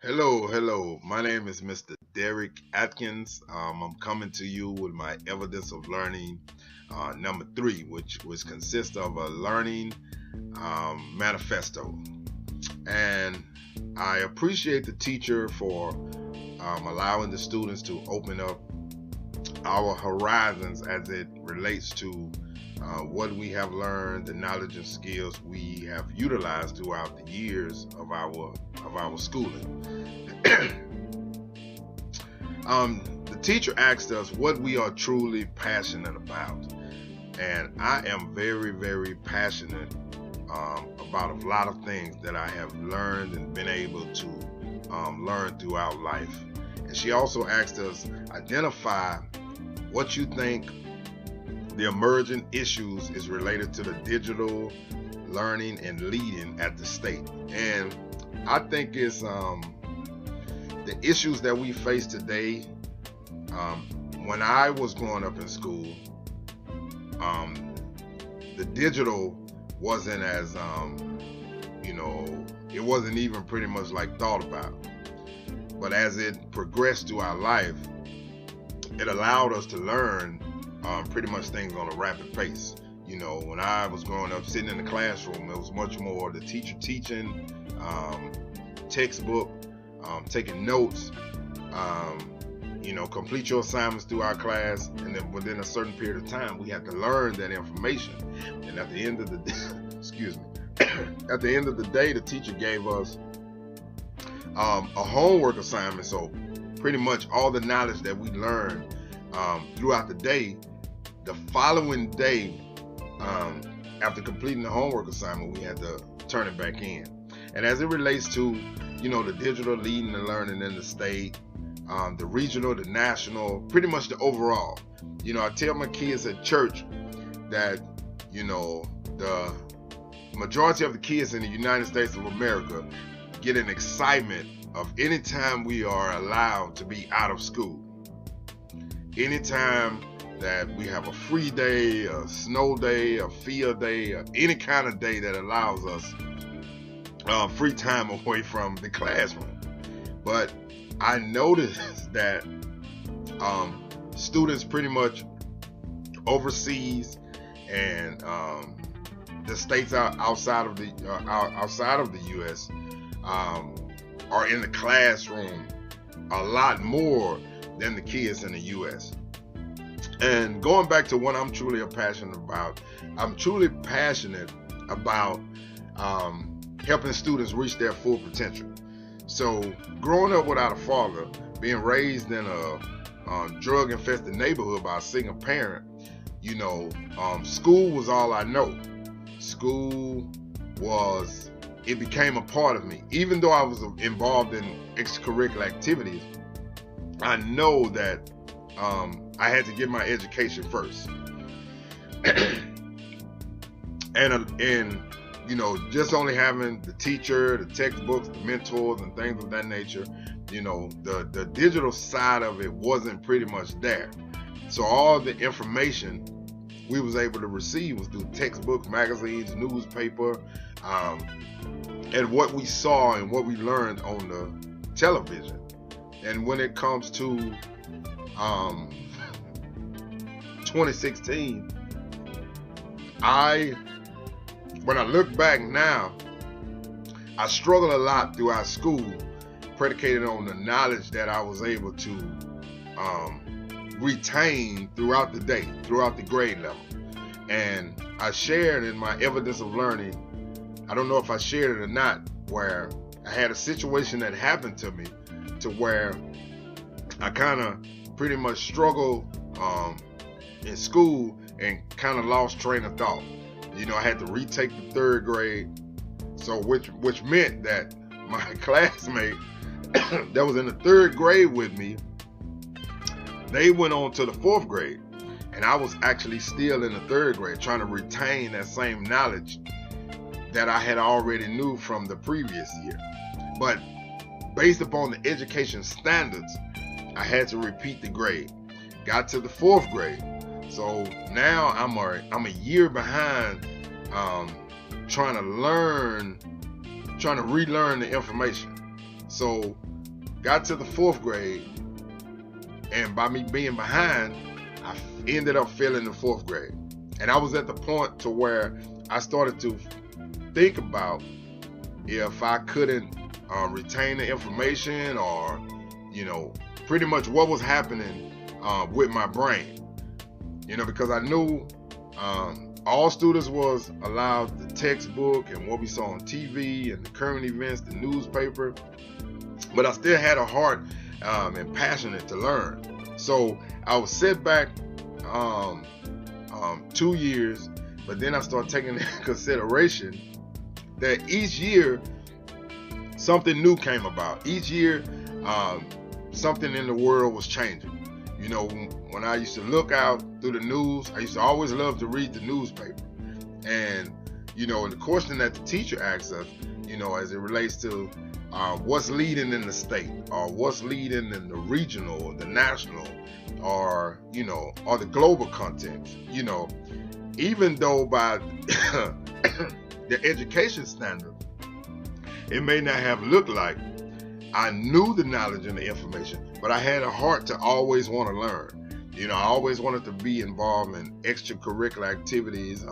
Hello. My name is Mr. Derek Atkins. I'm coming to you with my evidence of learning number three, which consists of a learning manifesto. And I appreciate the teacher for allowing the students to open up our horizons as it relates to what we have learned, the knowledge and skills we have utilized throughout the years of our schooling. The teacher asked us what we are truly passionate about, and I am very passionate about a lot of things that I have learned and been able to learn throughout life. And she also asked us identify what you think the emerging issues is related to the digital learning and leading at the state. And I think it's the issues that we face today. When I was growing up in school, um, the digital wasn't as it wasn't even pretty much like thought about. But as it progressed through our life, it allowed us to learn pretty much things on a rapid pace. When I was growing up, sitting in the classroom, it was much more the teacher teaching, textbook, taking notes, complete your assignments through our class, and then within a certain period of time, we had to learn that information. And at the end of the day, excuse me, at the end of the day, the teacher gave us a homework assignment. So pretty much all the knowledge that we learned throughout the day, the following day, after completing the homework assignment, we had to turn it back in. And as it relates to, the digital leading and learning in the state, the regional, the national, pretty much the overall. I tell my kids at church that, the majority of the kids in the United States of America get an excitement of any time we are allowed to be out of school. Anytime that we have a free day, a snow day, a field day, or any kind of day that allows us free time away from the classroom. But I noticed that students pretty much overseas and the states outside of the U.S. Are in the classroom a lot more than the kids in the U.S. And going back to what I'm truly passionate about, I'm truly passionate about helping students reach their full potential. So growing up without a father, being raised in a drug-infested neighborhood by a single parent, school was all I know. It became a part of me. Even though I was involved in extracurricular activities, I know that I had to get my education first. and just only having the teacher, the textbooks, the mentors, and things of that nature, the digital side of it wasn't pretty much there. So all the information we was able to receive was through textbooks, magazines, newspaper, and what we saw and what we learned on the television. And when it comes to 2016, when I look back now, I struggled a lot throughout school, predicated on the knowledge that I was able to retain throughout the day, throughout the grade level. And I shared in my evidence of learning, I don't know if I shared it or not, where I had a situation that happened to me to where I kind of pretty much struggled in school and kind of lost train of thought. I had to retake the third grade, so which meant that my classmate that was in the third grade with me, they went on to the fourth grade, and I was actually still in the third grade trying to retain that same knowledge that I had already knew from the previous year. But based upon the education standards, I had to repeat the grade. Got to the fourth grade. So now I'm a year behind trying to relearn the information. So got to the 4th grade, and by me being behind, I ended up failing the 4th grade. And I was at the point to where I started to think about if I couldn't retain the information, or, you know, pretty much what was happening with my brain. You know, because I knew all students was allowed the textbook and what we saw on TV and the current events, the newspaper, but I still had a heart and passionate to learn. So I was set back 2 years, but then I started taking into consideration that each year something new came about. Each year something in the world was changing. You know, when I used to look out through the news, I used to always love to read the newspaper. And, you know, the question that the teacher asks us, you know, as it relates to what's leading in the state, or what's leading in the regional or the national, or, you know, or the global context, you know, even though by the education standard, it may not have looked like I knew the knowledge and the information, but I had a heart to always want to learn. You know, I always wanted to be involved in extracurricular activities,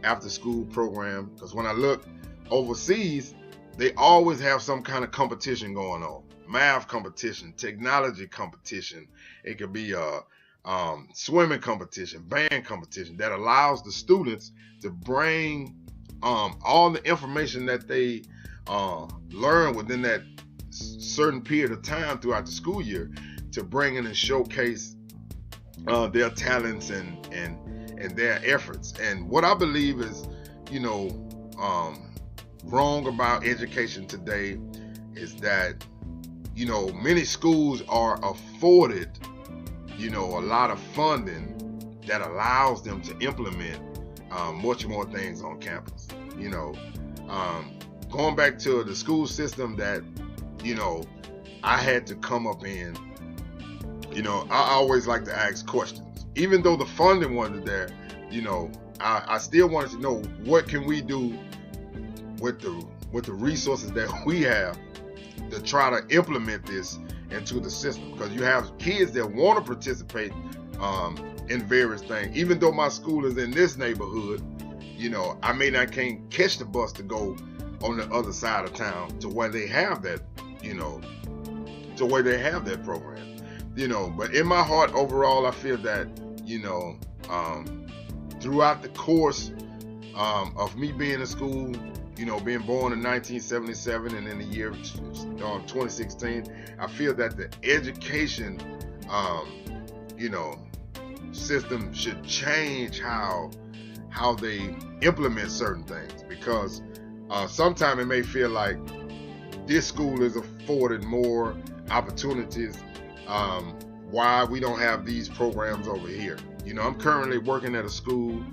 after school program, because when I look overseas, they always have some kind of competition going on. Math competition, technology competition. It could be a swimming competition, band competition, that allows the students to bring all the information that they learn within that certain period of time throughout the school year, to bring in and showcase their talents and their efforts. And what I believe is, you know, wrong about education today is that, you know, many schools are afforded, you know, a lot of funding that allows them to implement much more things on campus. You know, going back to the school system that, you know, I had to come up in, you know, I always like to ask questions. Even though the funding wasn't there, you know, I still wanted to know, what can we do with the resources that we have to try to implement this into the system. Because you have kids that want to participate in various things. Even though my school is in this neighborhood, you know, I may not can't catch the bus to go on the other side of town to where they have that, you know, to where they have that program, you know. But in my heart, overall, I feel that, you know, throughout the course of me being in school, you know, being born in 1977 and in the year 2016, I feel that the education, you know, system should change how they implement certain things, because sometimes it may feel like this school is afforded more opportunities. Why we don't have these programs over here? You know, I'm currently working at a school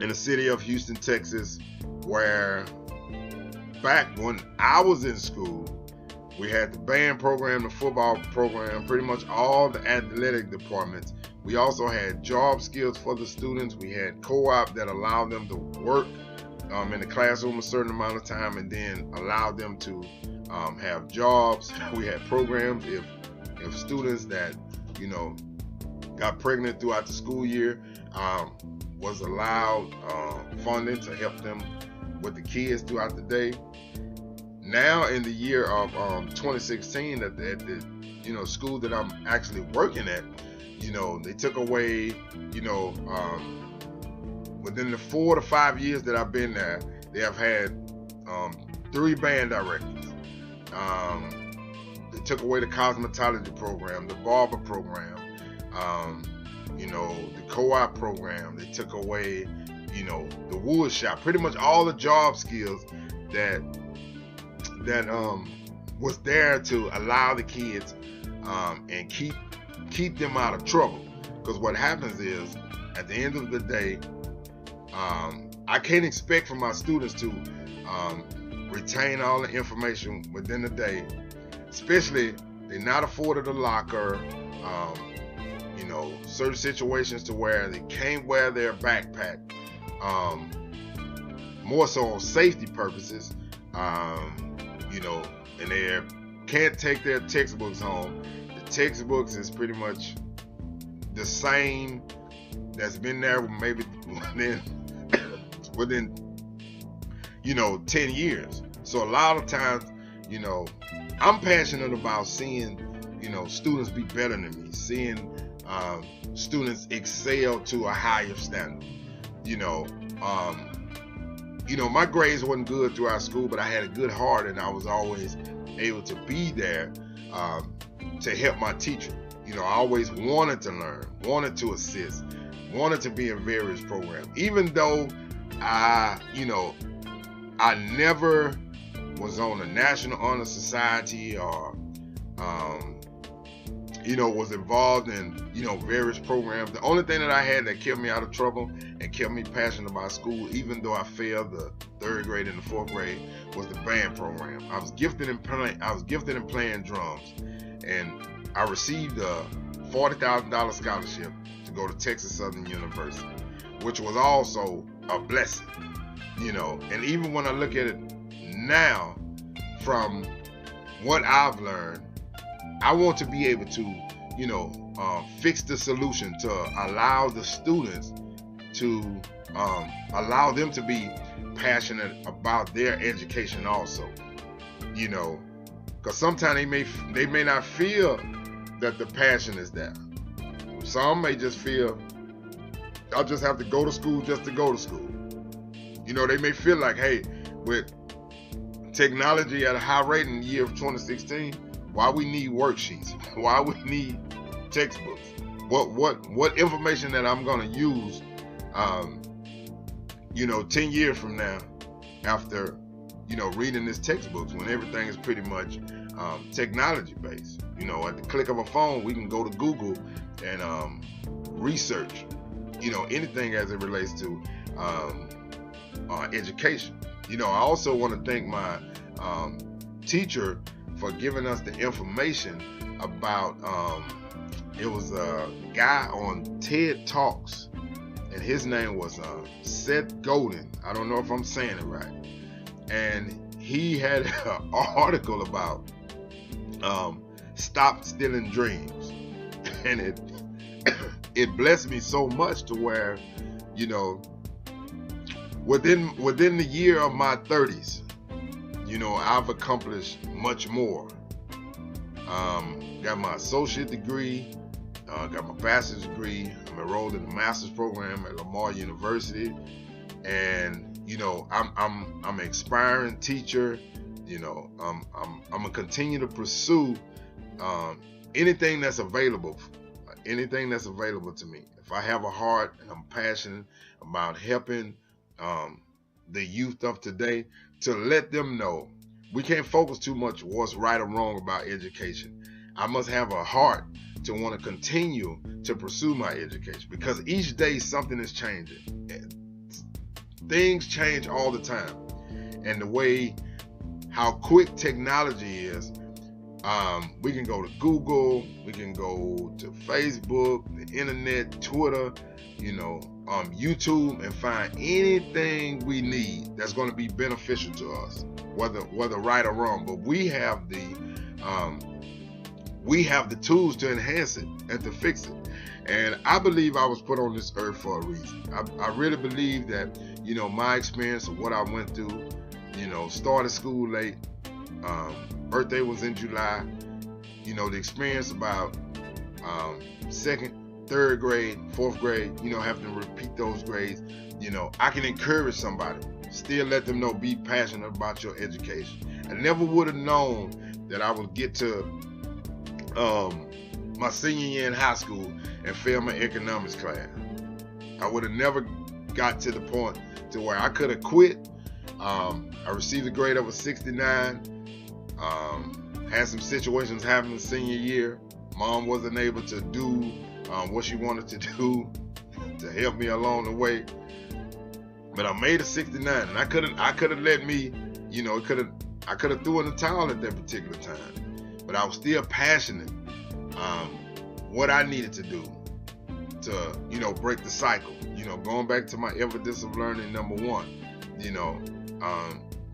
in the city of Houston, Texas, where back when I was in school, we had the band program, the football program, pretty much all the athletic departments. We also had job skills for the students. We had co-op that allowed them to work in the classroom a certain amount of time, and then allowed them to have jobs. We had programs if students that, you know, got pregnant throughout the school year, was allowed funding to help them with the kids throughout the day. Now in the year of 2016, at the you know, school that I'm actually working at, you know, they took away, you know, within the 4 to 5 years that I've been there, they have had 3 band directors. They took away the cosmetology program, the barber program, you know, the co-op program. They took away, you know, the wood shop. Pretty much all the job skills that was there to allow the kids and keep them out of trouble. Because what happens is, at the end of the day, I can't expect from my students to retain all the information within the day, especially they're not afforded a locker, you know, certain situations to where they can't wear their backpack, more so on safety purposes, you know, and can't take their textbooks home. The textbooks is pretty much the same that's been there maybe within 10 years. So a lot of times, I'm passionate about seeing, students be better than me, seeing students excel to a higher standard. My grades wasn't good throughout school, but I had a good heart, and I was always able to be there to help my teacher. I always wanted to learn, wanted to assist, wanted to be in various programs. Even though I never was on the National Honor Society or, was involved in, various programs. The only thing that I had that kept me out of trouble and kept me passionate about school, even though I failed the 3rd grade and the 4th grade, was the band program. I was gifted in playing drums, and I received a $40,000 scholarship to go to Texas Southern University, which was also a blessing, And even when I look at it now, from what I've learned, I want to be able to, fix the solution to allow the students to allow them to be passionate about their education also, because sometimes they may not feel that the passion is there. Some may just feel, I'll just have to go to school just to go to school. They may feel like, hey, with technology at a high rate in the year of 2016, why we need worksheets? Why we need textbooks? What information that I'm gonna use 10 years from now, after reading this textbooks, when everything is pretty much technology based. At the click of a phone, we can go to Google and research anything as it relates to education. I also want to thank my teacher for giving us the information about it was a guy on TED Talks, and his name was Seth Godin. I don't know if I'm saying it right. And he had an article about stop stealing dreams, and it blessed me so much to where, within the year of my 30s, I've accomplished much more. Got my associate degree, got my bachelor's degree. I'm enrolled in the master's program at Lamar University, and I'm an aspiring teacher. I'm gonna continue to pursue anything that's available to me. If I have a heart and I'm passionate about helping the youth of today, to let them know we can't focus too much what's right or wrong about education. I must have a heart to want to continue to pursue my education, because each day something is changing. Things change all the time, and the way how quick technology is, we can go to Google, we can go to Facebook, the internet, Twitter, YouTube, and find anything we need that's going to be beneficial to us, whether right or wrong. But we have the tools to enhance it and to fix it. And I believe I was put on this earth for a reason. I really believe that, my experience of what I went through, started school late, birthday was in July, the experience about 2nd, 3rd grade, 4th grade, having to repeat those grades, I can encourage somebody, still let them know, be passionate about your education. I never would have known that I would get to my senior year in high school and fail my economics class. I would have never got to the point to where I could have quit. I received a grade of a 69. Had some situations happen in senior year. Mom wasn't able to do what she wanted to do to help me along the way. But I made a 69, and I could have let me, I could have threw in the towel at that particular time. But I was still passionate what I needed to do to, break the cycle. Going back to my evidence of learning, number one,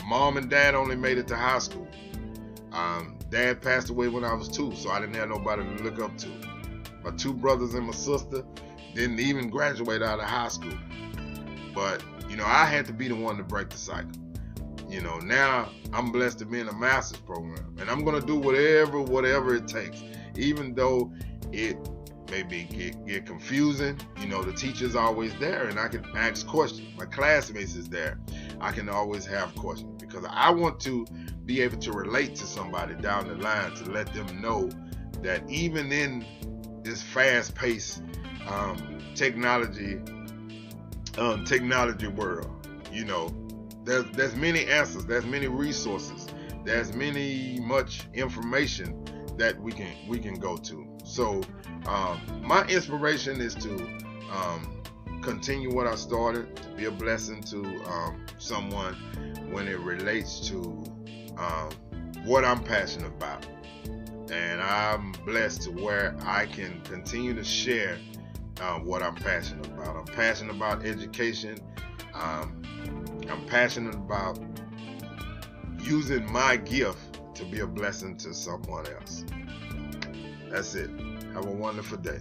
mom and dad only made it to high school. Dad passed away when I was 2, so I didn't have nobody to look up to. My 2 brothers and my sister didn't even graduate out of high school. But, you know, I had to be the one to break the cycle. You know, now I'm blessed to be in a master's program, and I'm going to do whatever it takes, even though it maybe get confusing. You know, the teacher's always there, and I can ask questions. My classmates is there. I can always have questions, because I want to be able to relate to somebody down the line, to let them know that even in this fast-paced technology world, you know, there's many answers, there's many resources, there's much information that we can go to. So my inspiration is to continue what I started, to be a blessing to someone when it relates to what I'm passionate about. And I'm blessed to where I can continue to share what I'm passionate about. I'm passionate about education. I'm passionate about using my gift to be a blessing to someone else. That's it. Have a wonderful day.